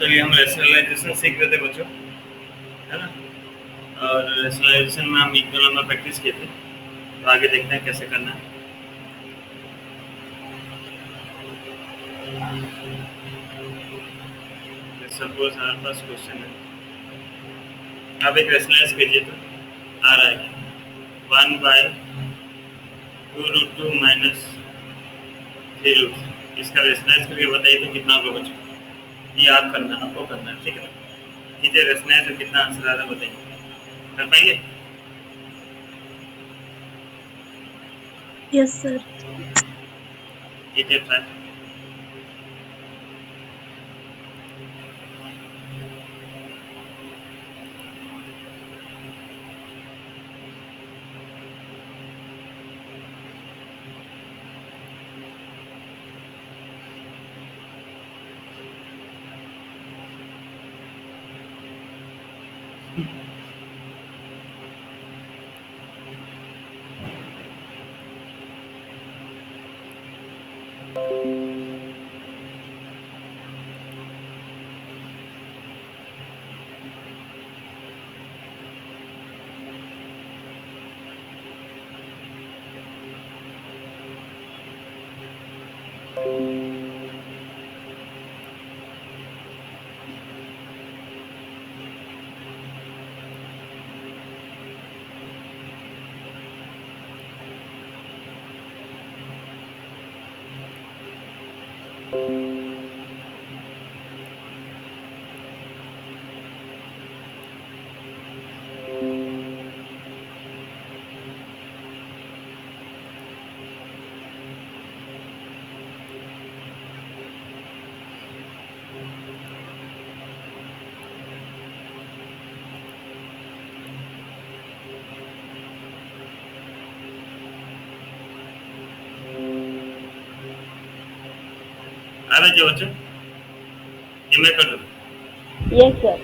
चलिए हम रेशनलाइजेशन सीख रहे थे बच्चों, है ना। और रेशनलाइजेशन में हम इक्वल में प्रैक्टिस किए थे, तो आगे देखते हैं कैसे करना है। सपोज हमारे पास क्वेश्चन है, आप एक रेशनलाइज कीजिए तो आ रहा है 1/2√2 माइनस 3√, इसका रेशनलाइज करके बताइए तो कितना होगा बच्चों। ये आप करना, आपको करना है, ठीक है ना। कीजिए रेशनलाइज, तो कितना आंसर आ रहा है बताइए, कर पाएंगे? Yes sir. कीजिए ट्राई। आ रहा है बच्चों, ये मैं कर दूँ? Yes sir.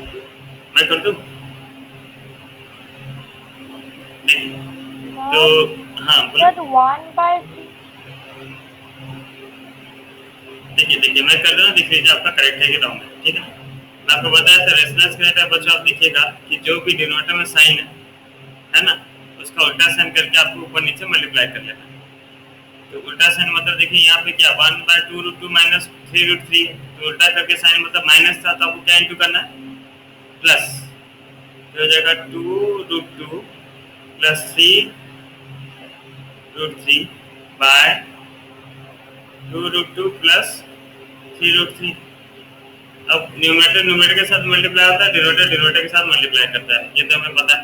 मैं कर दूँ? तो हाँ बोलो। सर 1/3। देखिए देखिए मैं कर रहा हूँ, देख लीजिए आपका करेक्ट है कि रॉन्ग है, ठीक है ना। मैं आपको बताया था रेशनलाइज करेक्ट है बच्चों। आप लिखिएगा कि जो भी डिनोमिनेटर में साइन है ना, उसका उल्टा साइन करके आपको ऊपर नीचे मल्टीप्लाई कर लेना है। तो उल्टा साइन मतलब देखिए यहाँ पे क्या 1/2√2 माइनस 3√3, तो उल्टा करके साइन मतलब माइनस था, तो आपको क्या इंटू करना है, प्लस। तो हो जाएगा 2√2 प्लस 3√3 बाय 2√2 प्लस 3√3। अब न्यूमरेटर न्यूमरेटर के साथ मल्टीप्लाई होता है, डिनोमिनेटर डिनोमिनेटर के साथ मल्टीप्लाई करता है, ये तो हमें पता है।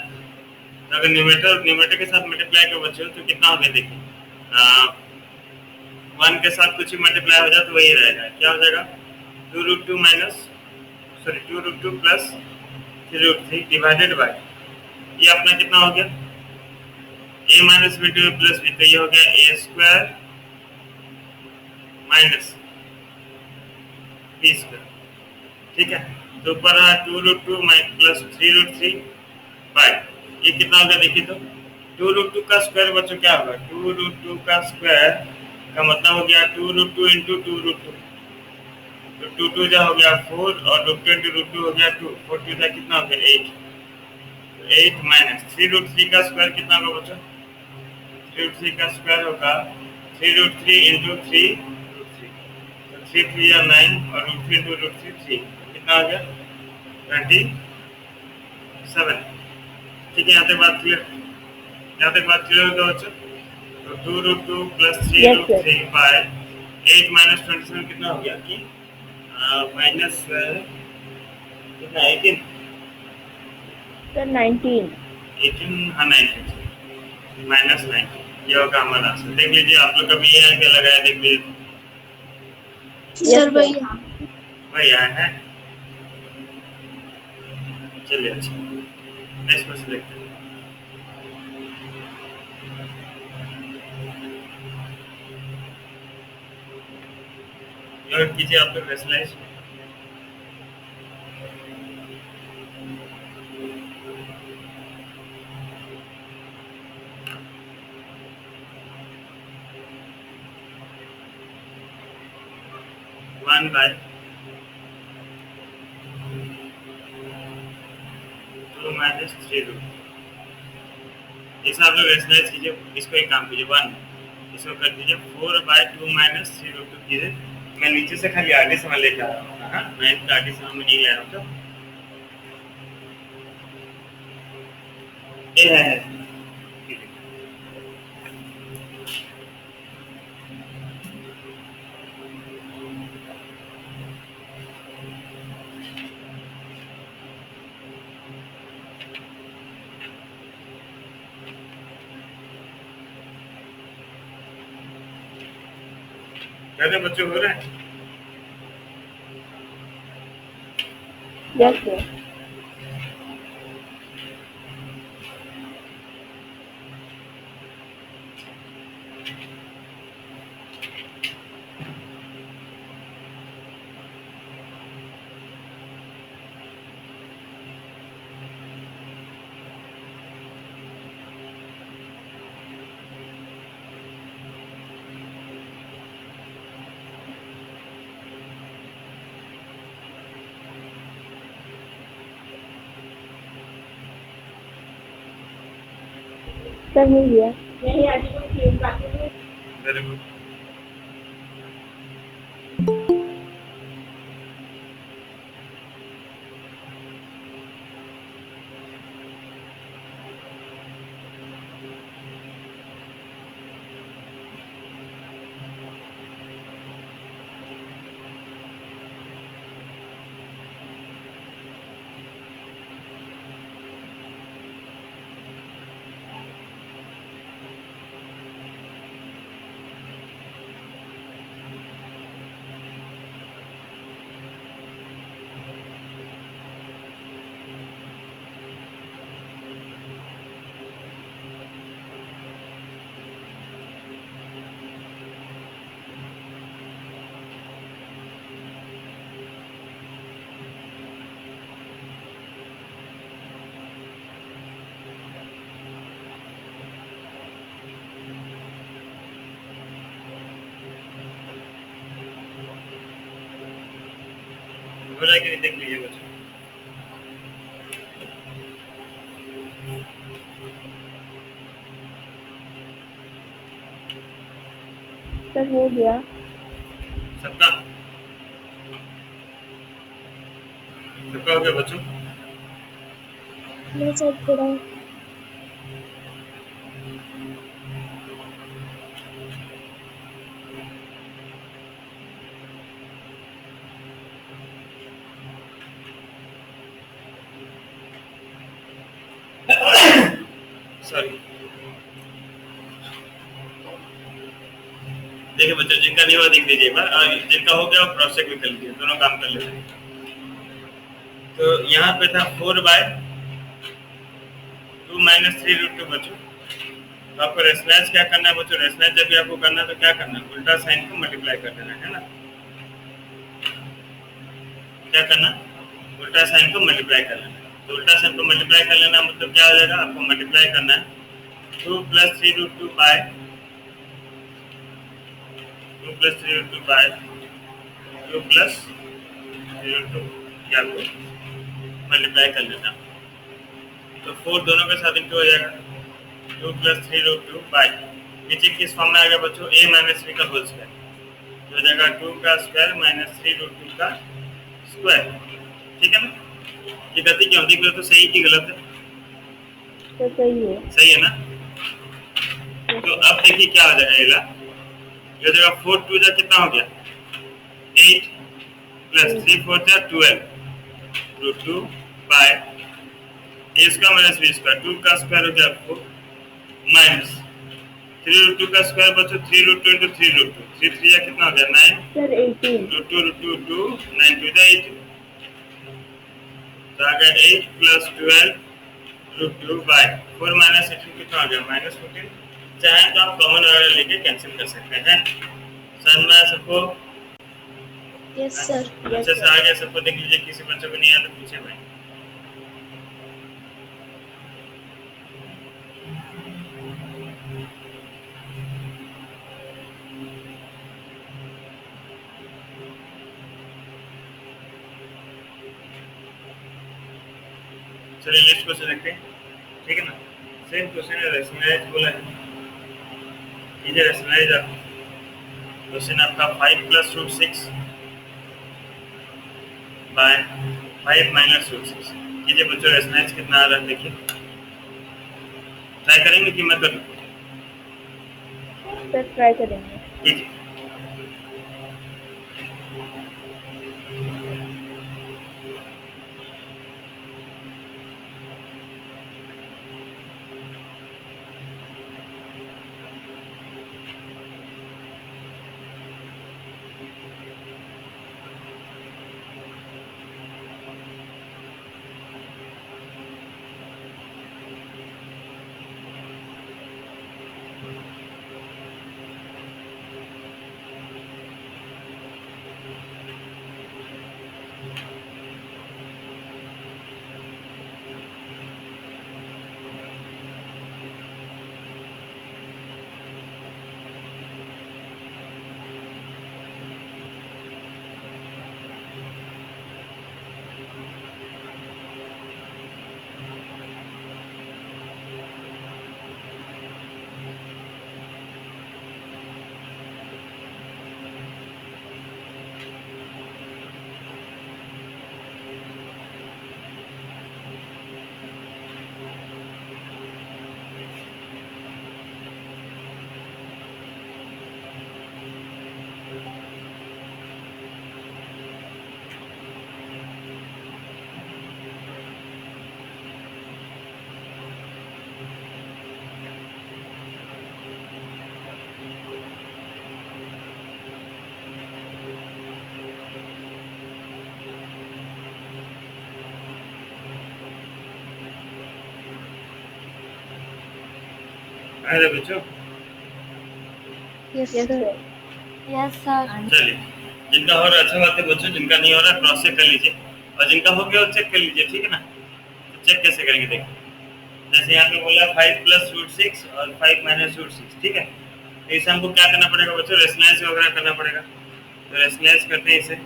तो अगर न्यूमरेटर न्यूमरेटर के साथ मल्टीप्लाई कर बच्चों तो कितना हो गया देखिए, 1 के साथ कुछ ही मल्टीप्लाई हो जाए तो वही रहेगा, क्या हो जाएगा 2√2 minus sorry 2√2 plus 3√3 divided by, ये अपना कितना हो गया a minus B to plus B, तो ये हो गया A square minus B square, ठीक है। तो ऊपर रहा 2√2 प्लस 3√3 बाय, ये कितना हो गया देखिए तो 2√2 का स्क्वायर बच्चों क्या होगा, 2√2 का स्क्वायर का मतलब हो गया 2√2 इंटू 2√2, तो 2 जा हो गया 4 और रूट 2 इंटू रूट 2 हो गया 2, 4 2 जा कितना हो गया 8, तो 8 माइनस 3√3 का स्क्वायर कितना होगा बच्चों, 3√3 का स्क्वायर होगा 3√3 इंटू 3√3, तो 3 3 या 9 और रूट 3 इंटू रूट 3 3, कितना हो गया 27, ठीक है। यहाँ तक बात क्लियर, यहाँ तक बात क्लियर होगा बच्चों। तो 2√2 plus yes sir. 3√3 by 8 minus 27 कितना हो गया कि माइनस कितना 18 सर 19। 18 हाँ 19 माइनस 19, ये होगा हमारा आंसर। देख लीजिए आप लोग का भी ये क्या लगाया, देख लीजिए सर वही। वही आया है। चलिए अच्छा, नेक्स्ट क्वेश्चन देखते हैं। नोट कीजिए आप लोग रेशनलाइज। One by minus 3√2। इसे आप लोग रेशनलाइज कीजिए, इसको एक काम कीजिए 1, इसको कर दीजिए 4/2 माइनस 3√2 कीजिए। मैं नीचे से खाली आगे से मैं लेके आ रहा हूँ, हाँ मैं इसका आगे से मैं नहीं ले रहा हूँ। तो ये है कहते बच्चों हो रहा है। Yes, sir. सर मिल गया। Very good. हो रहा है कि नहीं देख लीजिए बच्चों। सर हो गया। सबका सबका हो गया बच्चों। मैं सर थोड़ा सॉरी। देखिए बच्चों, जिनका नहीं हुआ देख लीजिए एक बार, और जिनका हो गया वो क्रॉस चेक भी कर लीजिए, दोनों काम कर लेते हैं। तो यहाँ पे था 4/2 माइनस 3√2 बच्चों। तो आपको रेशनलाइज क्या करना है बच्चों? रेशनलाइज जब भी आपको करना है तो क्या करना है? उल्टा साइन को मल्टीप्लाई कर देना है ना। क्या करना? उल्टा साइन को मल्टीप्लाई कर लेना। तो उल्टा साइन को मल्टीप्लाई कर लेना मतलब क्या हो जाएगा? आपको मल्टीप्लाई करना है 2 + 3√2 बाय 2 + 3√2 बाय 2 + 3√2, क्या आपको मल्टीप्लाई कर लेना। तो 4 दोनों के साथ इंटू हो जाएगा, 2 + 3√2 बाय नीचे किस फॉर्म में आ गया बच्चों? a - b का होल स्क्वायर। तो हो जाएगा 2 का स्क्वायर माइनस 3√2 का स्क्वायर। ठीक है ना? ये गलती क्यों देख लो तो सही की गलत है? तो सही है। सही है ना? तो अब देखिए क्या हो जाएगा, ये हो जाएगा 4 2 जा कितना हो गया? 8 + 3 4 जा 12√2 by a square minus b square. 2 का स्क्वायर हो गया 4 माइनस 3√2 का स्क्वायर बच्चों 3√2 × 3√2, 3 3 या कितना हो गया 9 सर 18। √2 2 9 2 जा 18। तो आ गया 8 + 12√2 बाय 4 माइनस 18 कितना हो गया? -14। चाहे तो आप कॉमन वगैरह लेके कैंसिल कर सकते हैं। समझ में सबको? Yes sir. अच्छे से आ गया सबको? देख लीजिए, किसी बच्चे को नहीं आया तो पूछे भाई। चलिए नेक्स्ट क्वेश्चन देखते हैं, ठीक है ना। सेम क्वेश्चन है, रैशनलाइज बोला है, कीजिए रैशनलाइज आप। क्वेश्चन आपका 5 plus root 6 by 5 minus root 6। कीजिए बच्चों रैशनलाइज कितना आ रहा है देखिए, ट्राई करेंगे कि मैं करूँ? सर ट्राई करेंगे। कीजिए। अरे बच्चों यस सर। Yes sir. चलिए, जिनका हो रहा है अच्छा बात है बच्चों, जिनका नहीं हो रहा क्रॉस चेक कर लीजिए, और जिनका हो गया वो चेक कर लीजिए, ठीक है ना। तो चेक कैसे करेंगे देखिए, जैसे यहाँ पे बोला 5 प्लस रूट 6 और 5 माइनस रूट 6, ठीक है। तो इसे हमको क्या करना पड़ेगा बच्चों, रेशनलाइज वगैरह करना पड़ेगा। तो रेशनलाइज करते हैं इसे,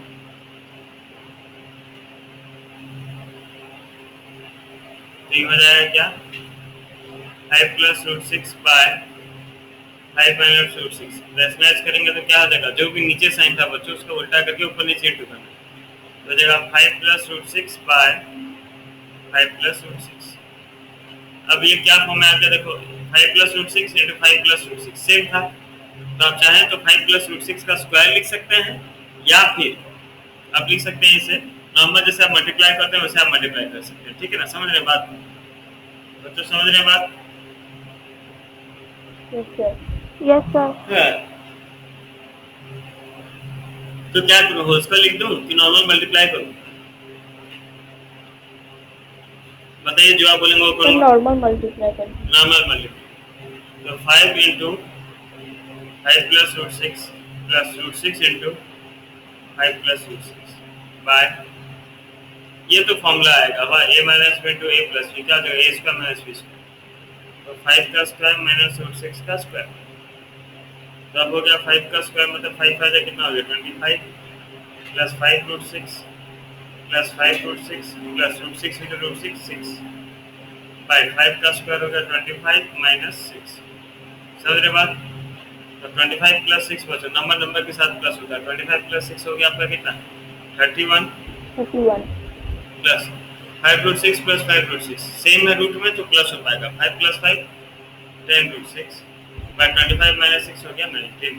तो ये हो जाएगा क्या, 5 plus root 6 by 5 minus root 6। Rationalise करेंगे तो क्या हो जाएगा, जो भी नीचे साइन था बच्चों उसको उल्टा करके ऊपर नीचे इंटू करना, तो हो जाएगा 5 plus root 6 by 5 plus root 6। अब ये क्या फॉर्म में आ गया देखो, 5 plus root 6 into 5 plus root 6 same था, तो आप चाहें तो 5 प्लस रूट 6 का स्क्वायर लिख सकते हैं, या फिर आप लिख सकते हैं इसे नॉर्मल जैसे आप मल्टीप्लाई करते हैं वैसे आप मल्टीप्लाई कर सकते हैं, ठीक है ना। समझ रहे हैं बात बच्चों, समझ रहे हैं बात? Yes sir. Yes sir. हाँ। तो क्या करूँ, होल स्क्वायर लिख दूं कि नॉर्मल मल्टीप्लाई करूं? बताइए, जो आप बोलेंगे वो सर करूंगा। नॉर्मल मल्टीप्लाई कर दीजिए। नॉर्मल मल्टीप्लाई, तो 5 into 5 plus root 6 plus root 6 into 5 plus root 6 by, ये तो फॉर्मूला आएगा वह A minus B into A plus B, क्या जाएगा A square minus B square, तो 5 का स्क्वायर माइनस रूट 6 का स्क्वायर, तो अब हो गया 5 का स्क्वायर मतलब 5 आ जाए कितना हो गया 25 plus 5 root 6 plus 5 root 6 plus root 6 into root 6 6 by 5 का स्क्वायर हो गया 25 माइनस 6। समझ रहे बात? तो 25 प्लस 6 बचा, नंबर नंबर के साथ प्लस होता है, 25 प्लस 6 हो गया आपका कितना 31 31 plus 5 root 6 plus 5 root 6 same है रूट में तो प्लस हो पाएगा, 5 प्लस 5 10 रूट 6 बाय 25 माइनस 6 हो गया 19।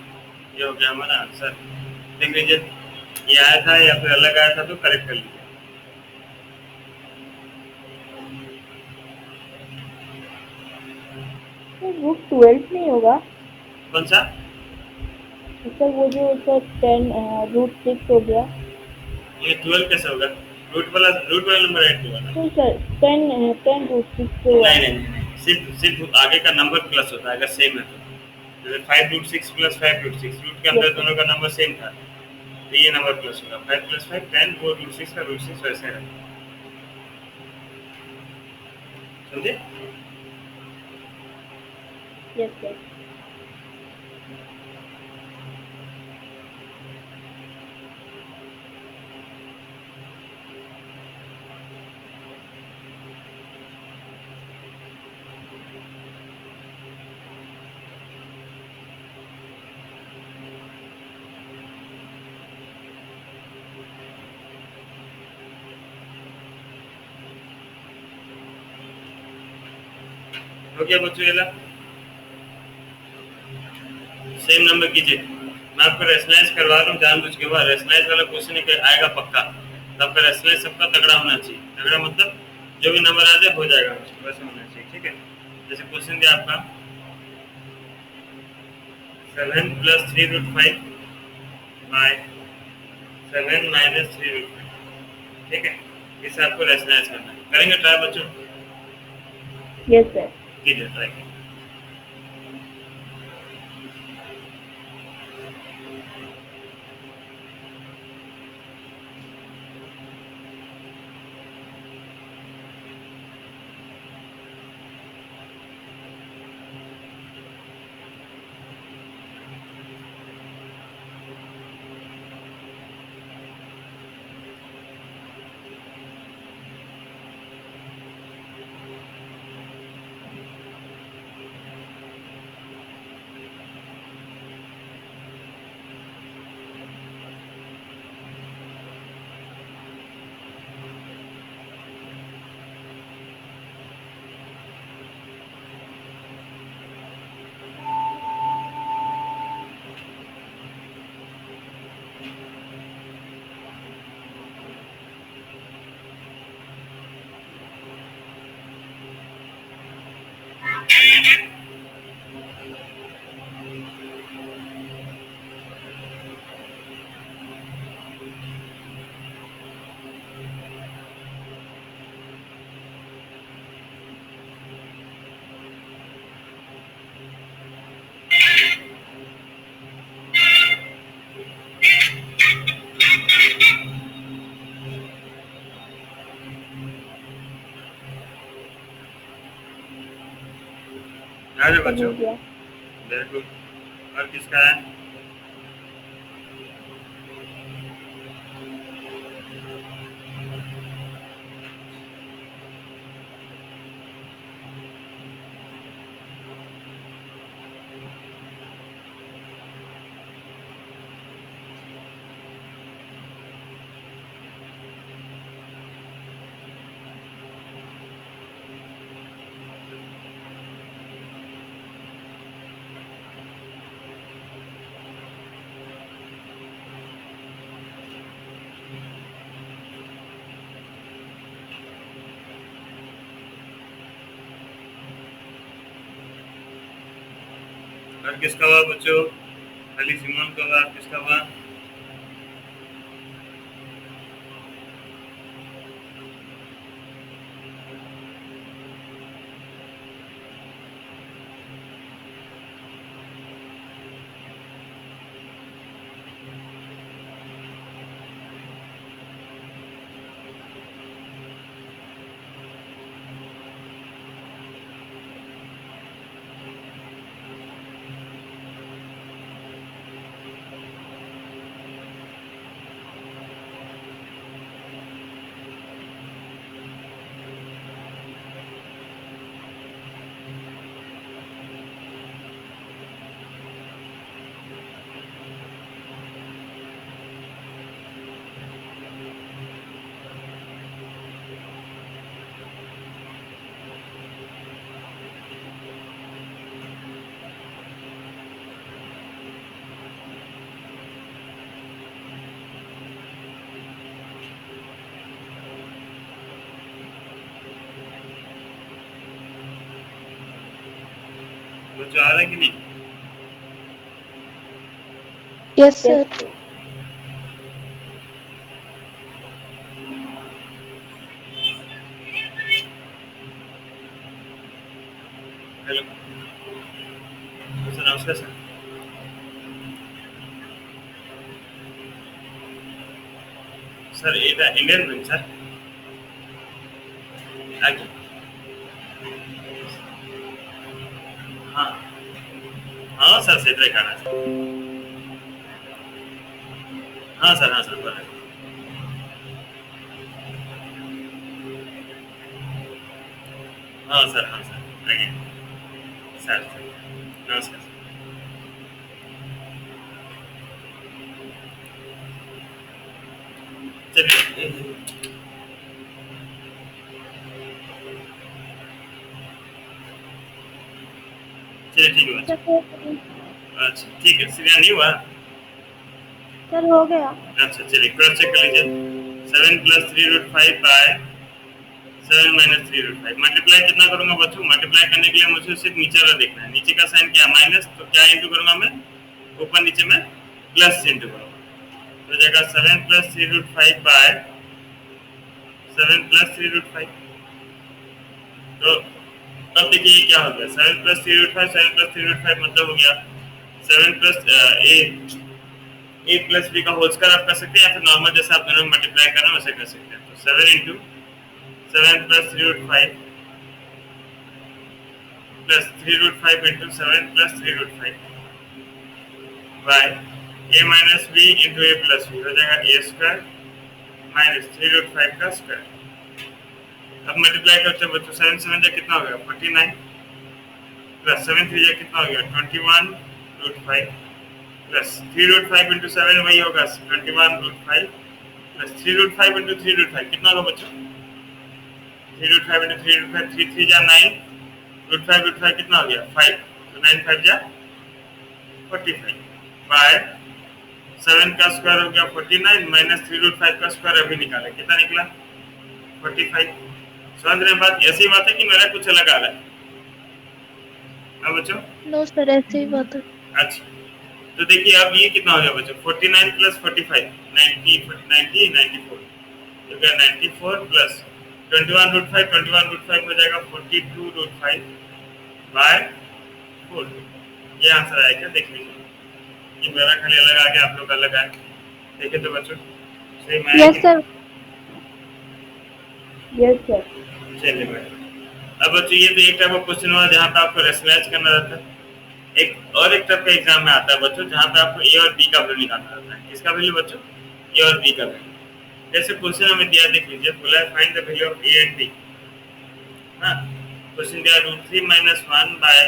ये हो गया हमारा आंसर। देख लीजिए ये आया था या फिर अलग आया था तो करेक्ट कर लीजिए। सर रूट 12 नहीं होगा? कौन सा? सर वो जो सर 10 रूट 6 हो गया। ये 12 कैसे होगा, रूट वाला नंबर ऐड होगा ना। तो सर 10 रूट 6 से नहीं नहीं नहीं, सिर्फ आगे का नंबर प्लस होता है अगर सेम है तो, जैसे 5 रूट 6 प्लस 5 रूट 6 रूट के अंदर दोनों का नंबर सेम था तो ये नंबर प्लस होगा, 5 प्लस 5 10, वो रूट 6 का रूट 6 वैसे है। समझे? Yes sir. हो गया बच्चों ये ला सेम नंबर कीजिए। मैं आपको रेशनलाइज करवा रहा हूँ जानबूझ के, वह रेशनलाइज वाला क्वेश्चन आएगा पक्का, तो आपका रेशनलाइज सबका तगड़ा होना चाहिए। तगड़ा मतलब जो भी नंबर आ जाए हो जाएगा, वैसे होना चाहिए, ठीक है। जैसे क्वेश्चन दिया आपका 7 + 3√5 बाय 7 - 3√5, ठीक है। इसे आपको रेशनलाइज करना है, करेंगे ट्राई बच्चों? Yes sir. कीजिए ट्राई। आ जाओ सर बच्चों, हो गया। Very good. और किसका है? और किसका हुआ बच्चों? अली सिमोन का हुआ, किसका हुआ? बच्चों आ रहा है कि नहीं? Yes yes sir. Sir. Hello sir, नमस्कार सर। सर ये इंडियन बैंक सर आगे। हाँ हाँ सर, सेतरे खाना सर। हाँ सर बोले। हाँ सर आगे। सर नमस्कार सर। चलिए ये- चलिए ठीक है बच्चों। अच्छा ठीक है, सीधा नहीं हुआ। सर हो गया। अच्छा चलिए क्रॉस चेक कर लीजिए। 7 प्लस 3√5 बाय 7 माइनस 3√5 मल्टीप्लाई कितना करूंगा बच्चों? मल्टीप्लाई करने के लिए मुझे सिर्फ नीचे वाला देखना है। नीचे का साइन क्या माइनस, तो क्या इंटू करूंगा मैं? ऊपर नीचे में प्लस इंटू करूंगा। तो जगह 7 प्लस 3√5 बाय 7 प्लस 3√5। तो अब देखिए ये क्या हो गया, 7 प्लस 3√5 7 प्लस 3√5 मतलब हो गया 7 प्लस ए प्लस बी का होल स्क्वायर आप कर सकते हैं, या फिर नॉर्मल जैसे आप दोनों मल्टीप्लाई कर रहे हैं वैसे कर सकते हैं। तो 7 into 7 plus 3√5 plus 3√5 into 7 plus 3√5 by a minus B into A plus b हो जाएगा ए स्क्वायर माइनस 3√5 का स्क्वायर। अब मल्टीप्लाई करते हैं बच्चों, 7 7 जा कितना हो गया 49 प्लस 7 3 जा कितना हो गया 21√5 प्लस 3√5 इंटू 7 वही होगा 21√5 प्लस 3√5 इंटू 3√5 कितना होगा बच्चों? 3√5 इंटू 3√5 3 3 जा 9 √5 कितना हो गया 5, तो 9 5 जा 45 बाय 7 का स्क्वायर हो गया 49 माइनस 3√5 का स्क्वायर अभी निकाले कितना निकला 45। समझ रहे हैं बात? ऐसी बात है कि मेरा कुछ अलग आ रहा है। हाँ बच्चों? नो सर ऐसे ही बात है। अच्छा तो देखिए अब ये कितना हो गया बच्चों 49 प्लस 45 90 90 94 तो क्या 94 प्लस 21√5 हो जाएगा 42√5 बाय 4। ये आंसर आएगा, देख लीजिए। ये मेरा खाली अलग आ गया, आप लोग अलग आए। देखिए तो बच्चों सही में यस सर। Yes sir. चलिए भाई अब बच्चों ये तो एक टाइप का क्वेश्चन हुआ जहाँ पे आपको रेशनलाइज करना रहता है। एक टाइप का एग्जाम में आता है बच्चों जहाँ पे आपको ए और बी का वैल्यू निकालना रहता है। किसका वैल्यू बच्चों? ए और बी का वैल्यू। जैसे क्वेश्चन हमें दिया, देख लीजिए, बोला है find the value of A and B. हाँ क्वेश्चन दिया √3 - 1 by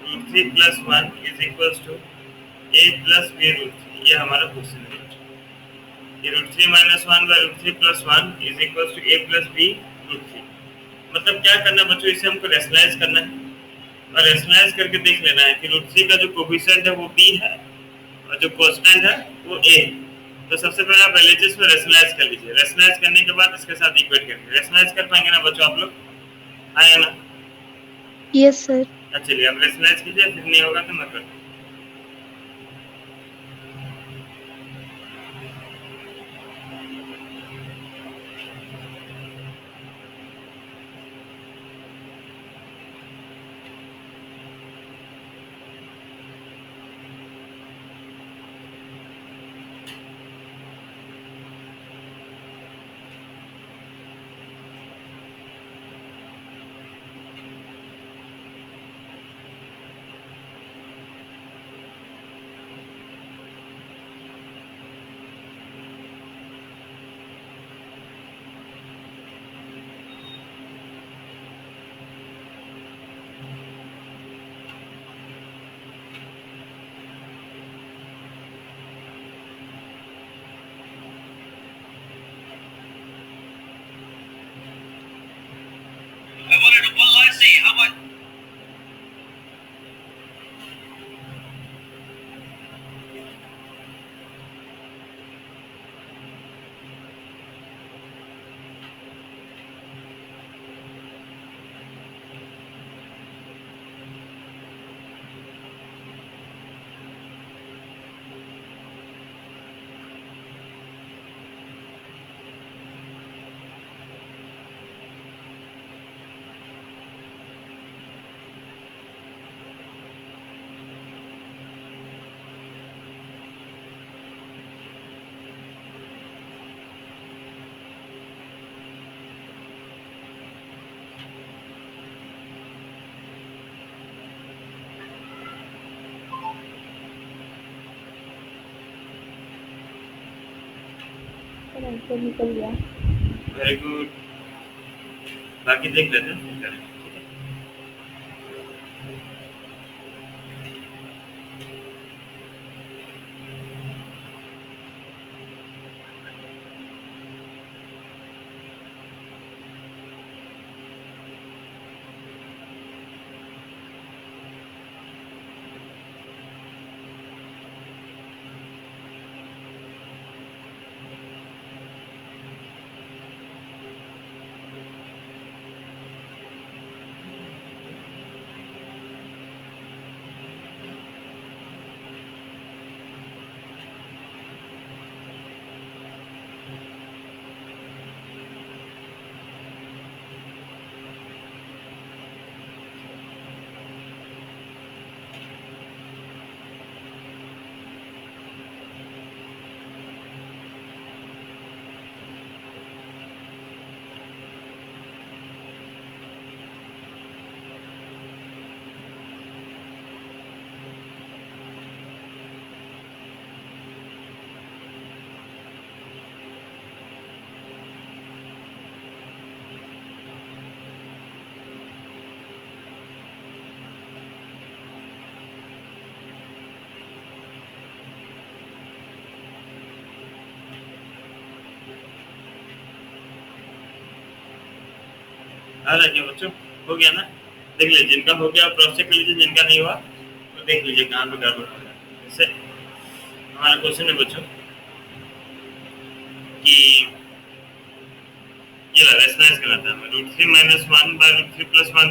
√3 + 1 is equals to A plus B √3। ये हमारा क्वेश्चन है बच्चों। ये √3 - 1 by √3 + 1 is equals to A plus B √3। मतलब क्या करना है बच्चों, इसे हमको रेशनलाइज करना है और रेशनलाइज करके देख लेना है कि √3 का जो कोफिशिएंट है वो b है और जो कांस्टेंट है वो a। तो सबसे पहले आप एलएचएस में रेशनलाइज कर लीजिए। रेशनलाइज करने के बाद इसके साथ इक्वेट करिए। रेशनलाइज कर पाएंगे ना बच्चों आप लोग? आएगा ना? Yes sir. अच्छा चलिए अब रेशनलाइज कीजिए, फिर नहीं होगा तो मत करो। I wanted to, well, let's see how much. Answer निकल गया। Very good. बाकी देख लेते हैं फिर करेंगे। आ रहा है क्या बच्चों? हो गया ना? देख लीजिए, जिनका हो गया क्रॉस चेक कर लीजिए, जिनका नहीं हुआ तो देख लीजिए कहाँ पे गड़बड़ हो रहा है। जैसे हमारा क्वेश्चन है बच्चों कि ये ला रेशनलाइज करना था हमें, root three minus one by root three plus one.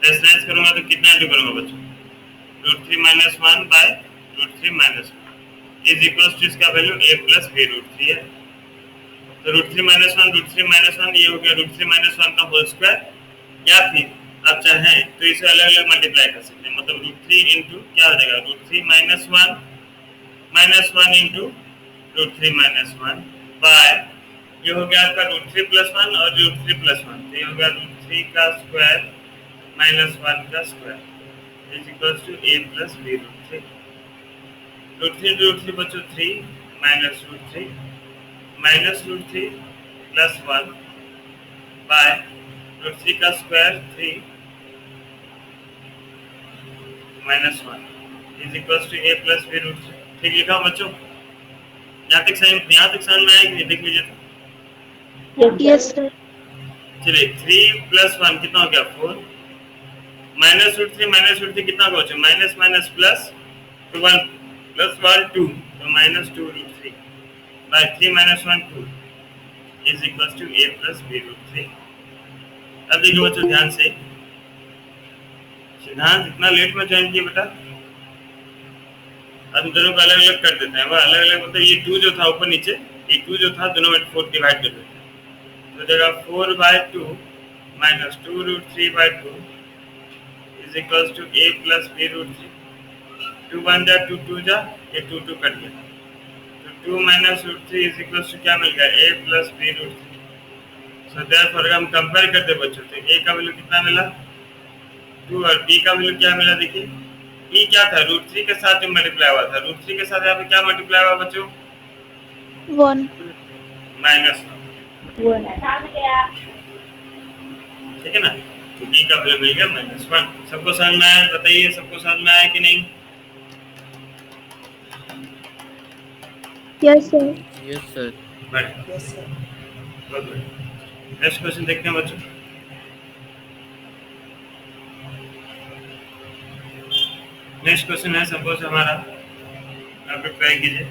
Rationalise करूंगा तो कितना इंटू करूंगा बच्चों? Root three minus one by root three minus one is equal to इसका value A plus B root three है। तो रूट थ्री माइनस वन ये हो गया रूट थ्री माइनस वन का होल स्क्वायर, या फिर आप चाहें तो इसे अलग अलग मल्टीप्लाई कर सकते हैं। मतलब रूट थ्री इंटू क्या हो जाएगा, root three minus one into root three minus one by ये हो गया आपका रूट थ्री प्लस वन और रूट थ्री प्लस वन, तो ये हो गया रूट थ्री का स्क्वायर माइनस वन का square is equal to A plus B root three बच्चों three minus root three plus one by root three का square three minus one is equal to A plus B root three. ठीक लिखा हूं बच्चों? यहाँ तक समझ में आएगी? देख लीजिए तो। Yes sir. चलिए थ्री प्लस वन कितना हो गया फोर, माइनस रूट थ्री कितना होगा बच्चों? माइनस माइनस प्लस तो वन प्लस वन टू, तो minus two root three by three minus one two is equal to A plus B root three. अब देखिए बच्चों ध्यान से, सिद्धांत इतना लेट में ज्वाइन किया बेटा? अब दोनों को अलग अलग कर देते हैं। वह अलग अलग मतलब ये टू जो था ऊपर नीचे, ये टू जो था दोनों में फोर डिवाइड कर देते हैं, तो जगह four by two minus two root three by two is equal to A plus B root three. Two one जा टू जा, ये टू टू कट गया, तो two minus root three is equal to क्या मिल गया? A plus B root three. So therefore हम compare करते बच्चों, तो ए का वैल्यू कितना मिला टू और बी का वैल्यू क्या मिला? देखिए बी क्या था? रूट थ्री के साथ जो मल्टीप्लाई हुआ था, रूट थ्री के साथ यहाँ पे क्या मल्टीप्लाई हुआ बच्चों? वन माइनस वन, ठीक है ना? तो बी का वैल्यू मिल गया माइनस वन। सबको समझ में आया? बताइए सबको समझ में आया कि नहीं? Yes sir. Yes sir. बहुत बढ़िया। नेक्स्ट क्वेश्चन देखते हैं बच्चों। नेक्स्ट क्वेश्चन है सपोज हमारा, आप लोग ट्राई कीजिए।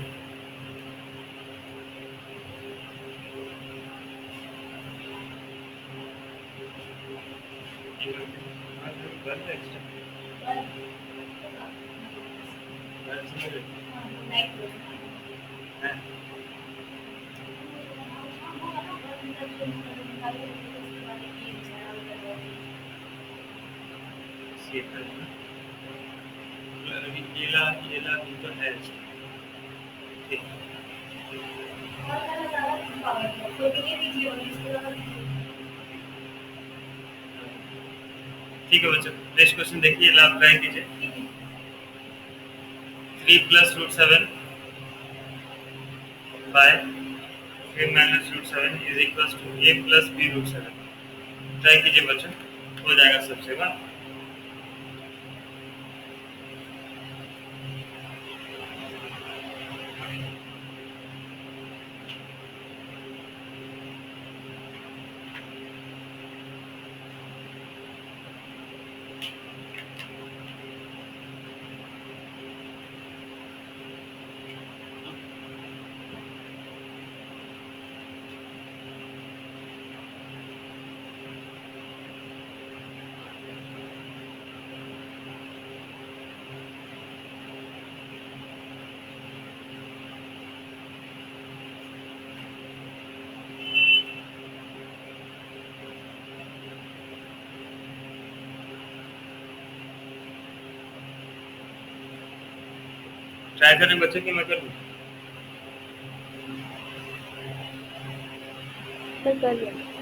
केला केला तो है ठीक ठीक है बच्चों, नेक्स्ट क्वेश्चन देखिए, आप ट्राई कीजिए। Three plus root seven by three minus root seven is equal to A plus B root seven. Try कीजिए बच्चों, हो जाएगा सबसे बात। ट्राई करें बच्चों कि मैं करूँ? सर कर लिया।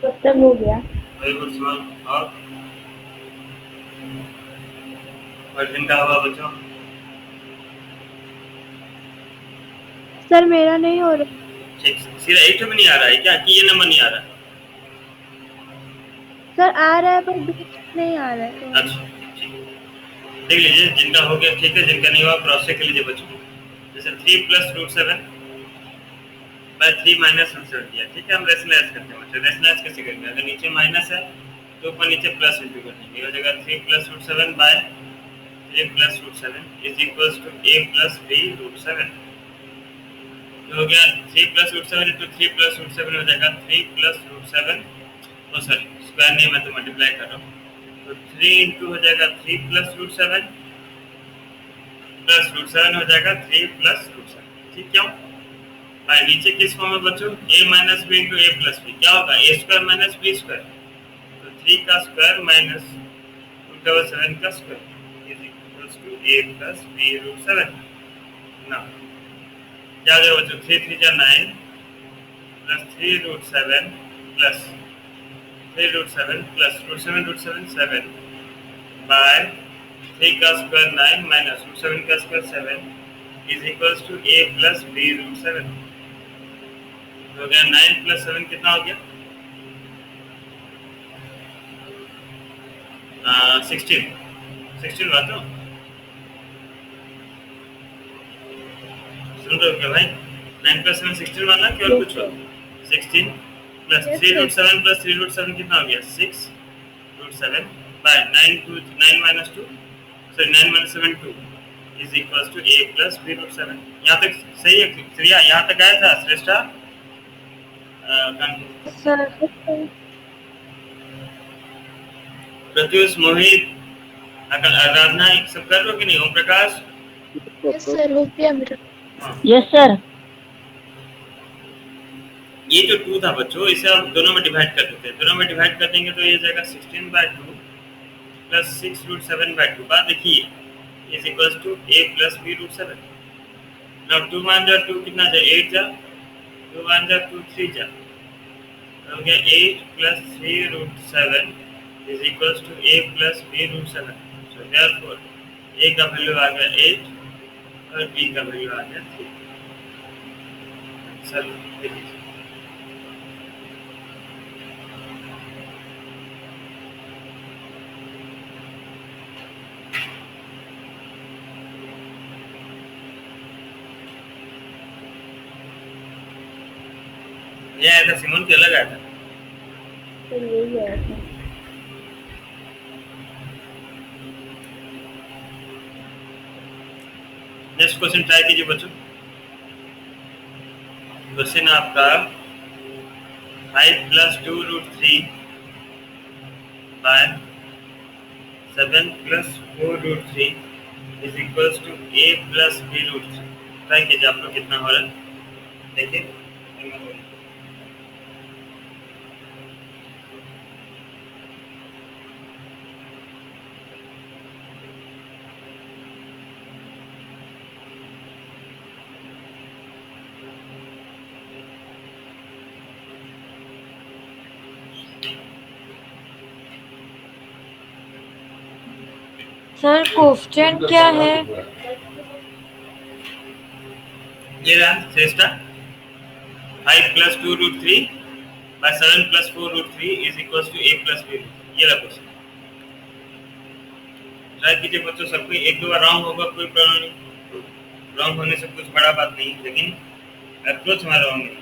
सब हो गया। वेरी गुड सुमन। और जिनका हुआ बच्चों? सर मेरा नहीं हो रहा। ठीक, सीधा 8 में नहीं आ रहा है क्या, कि ये नंबर नहीं आ रहा? सर आ रहा है पर बीच में नहीं आ रहा है तो। अच्छा ठीक, देख लीजिए जिनका हो गया ठीक है, जिनका नहीं हुआ क्रॉस चेक कर लीजिए बच्चों। जैसे 3 + √7 बाय 3 माइनस √7 दिया, ठीक है। हम रेशनलाइज करते हैं बच्चों। रेशनलाइज कैसे करेंगे? अगर नीचे माइनस है तो ऊपर नीचे प्लस इंटू कर देंगे। हो जाएगा 3 + √7 by 3 + √7 is equals to a + b√7। तो हो गया 3 + √7 इंटू 3 + √7 हो जाएगा 3 + √7, ओ सॉरी स्क्वायर नहीं, मैं तो मल्टीप्लाई कर रहा हूँ। तो 3 इंटू हो जाएगा 3 + √7 प्लस √7 हो जाएगा 3 + √7, ठीक। क्यों भाई नीचे किस फॉर्म में बच्चों? a - b into a + b क्या होगा? a² - b²। तो 3 का स्क्वायर माइनस 277 का square is equals to a + b√7 ना। क्या हो जाएगा बच्चों? 3 3 जा 9 प्लस 3√7 प्लस 3√7 प्लस √7 7 बाय 3 का स्क्वायर 9 माइनस √7 का square 7 is equals to a + b√7। हो गया 9 + 7 कितना हो गया? 16 बात हो, सुन रहे हो क्या भाई? 9 + 7 16 वाला कि और यस कुछ हो? Sir. 16 plus yes sir. 3√7 plus 3√7 कितना हो गया? 6√7 by 9 minus 2 sorry 9 - 7 2 is equals to a + b√7। यहाँ तक सही है क्रिया? यहाँ तक आया था श्रेष्ठा? सर प्रत्युष, मोहित, आराधना सब कर लो कि नहीं? ओम प्रकाश? यस सर हो गया मेरा। हाँ। Yes sir. ये जो 2 था बच्चों, इसे आप दोनों में डिवाइड कर देते हैं। दोनों में डिवाइड कर देंगे तो ये जाएगा 16/2 प्लस 6√7/2। बात देखिए is equals to a + b√7। Now 2 मान जा 2 कितना जा 8 जा, 2 मान जा 2 3 जा, तो हो गया 8 + 3√7 is equals to a + b√7। So therefore a का वैल्यू आ गया 8 और b का वैल्यू आ गया 3। चलो देखिए, ये आया था सिमोन के अलग आया था? सर यही आया था। नेक्स्ट क्वेश्चन ट्राई कीजिए बच्चों। क्वेश्चन आपका 5 + 2√3 by 7 + 4√3 is equals to a + b√3। Try कीजिए आप लोग कितना हो रहा है देखिए। सर क्वेश्चन क्या है? ये रहा Shreshtha 5 + 2√3 by 7 + 4√3 is equals to a + b। ये रहा क्वेश्चन। ट्राई कीजिए बच्चों, सबको एक दो बार रॉन्ग होगा कोई प्रॉब्लम नहीं, रॉन्ग होने से कुछ बड़ा बात नहीं, लेकिन अप्रोच हमारा रॉन्ग नहीं।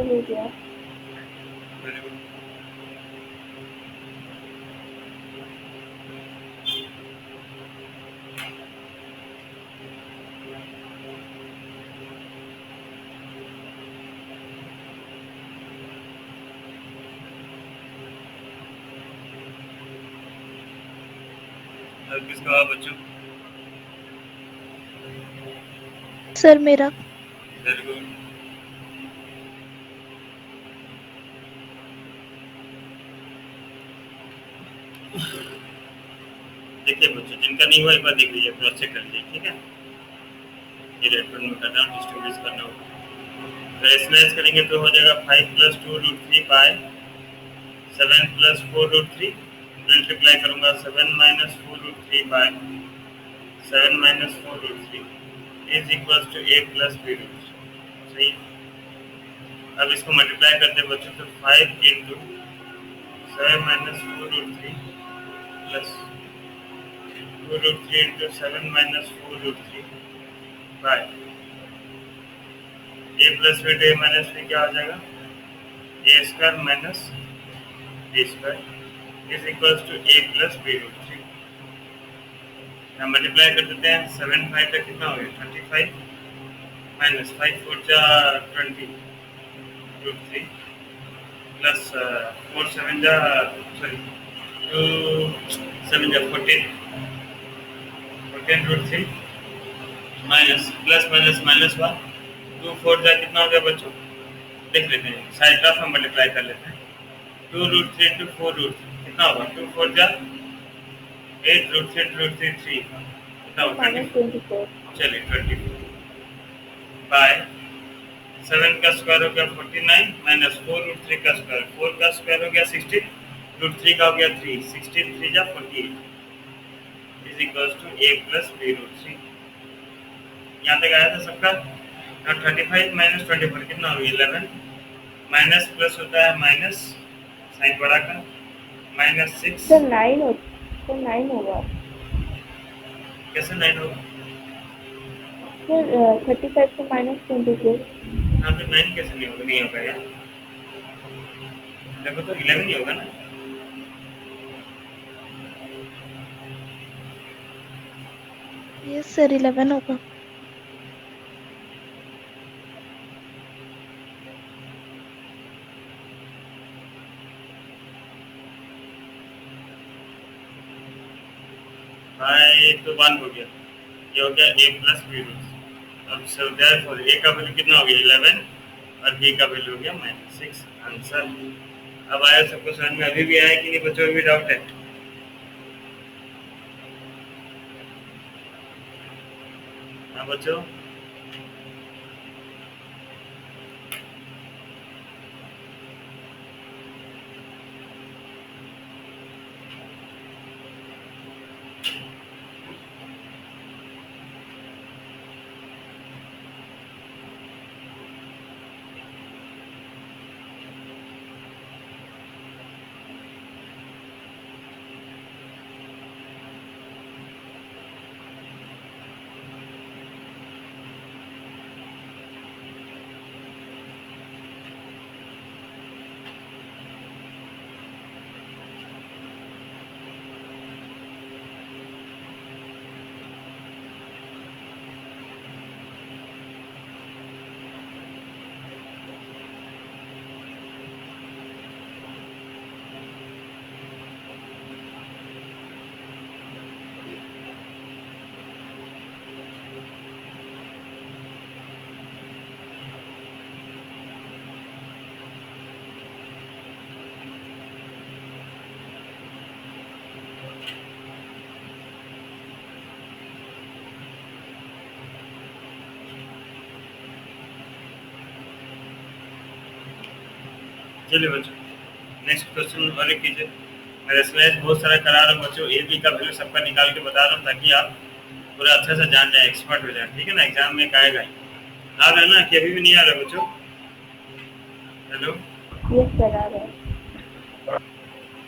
सर हो गया। Very good. अब किसका हुआ बच्चों? सर मेरा। Very good. देखिए बच्चों, जिनका नहीं हुआ एक बार देख लीजिए, क्रॉस चेक कर लीजिए, ठीक है। ये रेड पेन में करना, डिस्टिंग्विश करना होगा। तो स्मैश करेंगे तो हो जाएगा 5 + 2√3 बाय 7 + 4√3। मल्टीप्लाई करूंगा 7 - 4√3 by 7 - 4√3 is equal to a + b√3। सही। अब इसको मल्टीप्लाई करते बच्चों तो 5 × 7 - 4√3 plus 2√3 × 7 - 4√3 bye a + b a - b क्या हो जाएगा? a² - b² is equal to a + b√3। हम मल्टीप्लाई कर देते हैं। 7 5 का कितना हो गया? 35 माइनस 5 4 जा 20 √3 प्लस 4 7 जा सॉरी 2 7 जा 14 √3 माइनस प्लस माइनस माइनस 1 2 4 जा कितना हो गया बच्चों? देख लेते हैं, साइड टर्म हम मल्टीप्लाई कर लेते हैं। 2√3 × 4√3 कितना होगा? 2 4 जा 8 √3 3 कितना होगा? -24। चलिए 24 बाय 7 का स्क्वायर हो गया 49 माइनस 4√3 का स्क्वायर, 4 का स्क्वायर हो गया 16, √3 का हो गया 3, 16 3 जा 48 is equal to a + b√3। यहाँ तक आया था सबका। now 35 - 24 कितना हो गया? 11 माइनस प्लस होता है माइनस साइन बड़ा का -6। सर 9 हो, सर 9 होगा। कैसे 9 होगा? सर 35 से -24। यहाँ पे 9 कैसे नहीं होगा? नहीं होगा यार, देखो तो 11 ही होगा ना। यस सर 11 होगा। भाई तो 1 हो गया, ये हो गया a + b√3। अब सो देयरफॉर a का वैल्यू कितना हो गया? 11 और b का वैल्यू हो गया -6। आंसर। अब आया सबको समझ में? अभी भी आया कि नहीं बच्चों? अभी डाउट है? हाँ बच्चों, चलिए बच्चों नेक्स्ट क्वेश्चन और एक कीजिए। मेरे स्लैश बहुत सारा करा रहा हूँ बच्चों, ए बी का वैल्यू सबका निकाल के बता रहा हूँ ताकि आप पूरा अच्छे से जान जाए, एक्सपर्ट हो जाए, ठीक है ना। एग्जाम में आएगा ही। आ रहा है ना कि अभी भी नहीं आ रहा बच्चों? हेलो। यस सर आ रहा है।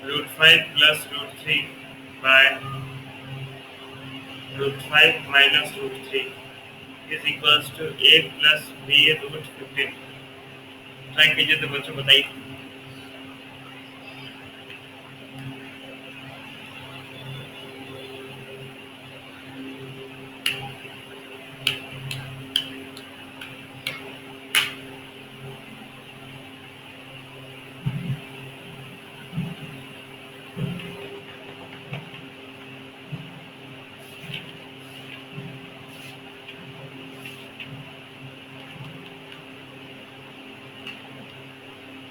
√5 + √3 by √5 - √3 is equals to a + b√15। Try कीजिए तो बच्चों बताइए।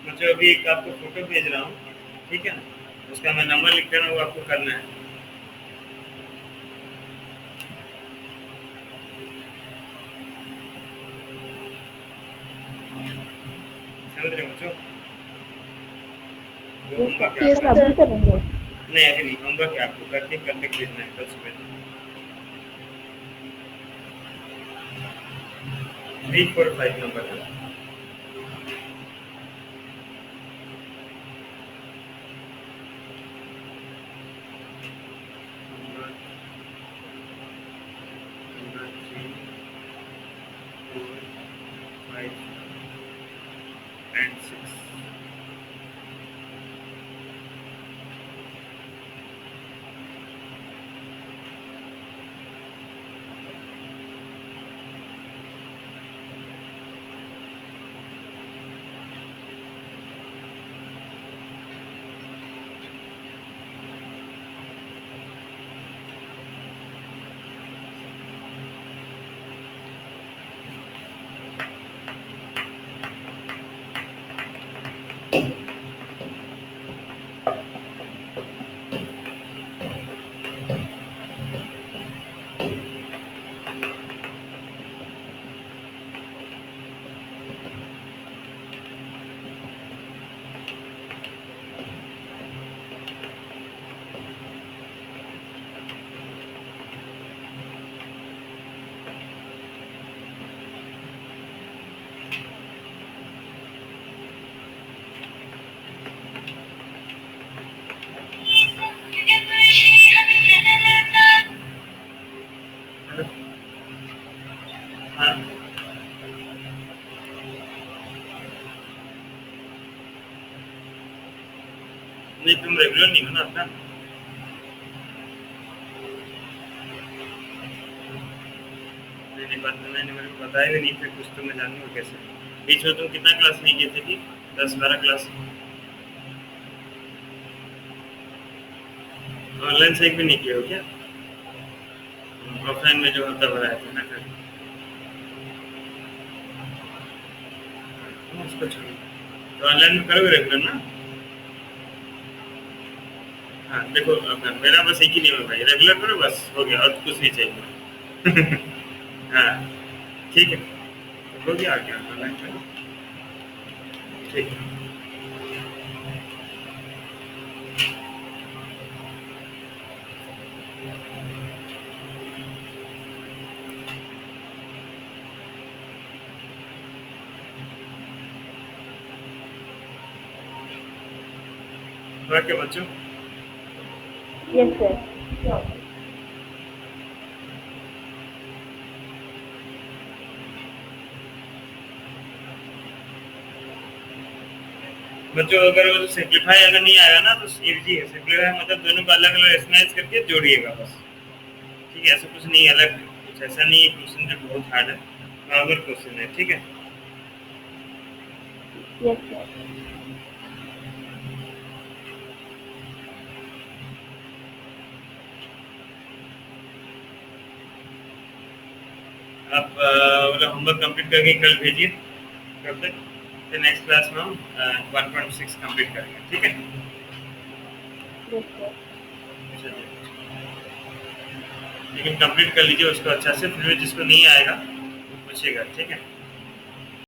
बच्चों अभी एक आपको फोटो भेज रहा हूँ, ठीक है ना, उसका मैं नंबर लिख कर वो आपको करना है। समझ रहे हो बच्चों? वो होमवर्क है ये आपका। सब अभी करेंगे। नहीं अभी नहीं, होमवर्क है आपको, करके कल तक भेजना है, कल सुबह तक। 3 4 5 नंबर है। Number 3 4 5 and 6। हाँ नहीं, तुम रेगुलर नहीं हो ना अपना। नहीं बात मैंने मेरे को बताया भी नहीं, फिर कुछ तो मैं जानूंगा कैसे। बीच में तुम कितना क्लास नहीं किए थे कि 10 12 क्लास? ऑनलाइन से एक भी नहीं किए हो क्या? ऑफलाइन में जो होता बनाया था ना फिर उसको छोड़ो, तो ऑनलाइन में करोगे रेगुलर ना। हाँ देखो अब मेरा बस एक ही नियम है भाई, रेगुलर करो बस हो गया, और कुछ नहीं चाहिए। हाँ ठीक है, तो हो गया, आ गया ऑनलाइन में। ठीक है। ओके बच्चों। Yes sir. बच्चों अगर वो सिंप्लीफाई अगर नहीं आएगा ना तो इजी है। सिंप्लीफाई मतलब दोनों को अलग अलग एक्सरसाइज करके जोड़िएगा बस, ठीक है। ऐसा कुछ नहीं है अलग, कुछ ऐसा नहीं है क्वेश्चन जो बहुत हार्ड है, नॉर्मल क्वेश्चन है, ठीक है। Yes sir. आप होमवर्क कंप्लीट करके कल भेजिए, कब तक, फिर नेक्स्ट क्लास में हम 1.6 कंप्लीट करेंगे, ठीक है। Yes sir. चलिए, लेकिन कंप्लीट कर लीजिए उसको अच्छा से, फिर भी जिसको नहीं आएगा वो पूछेगा, ठीक है।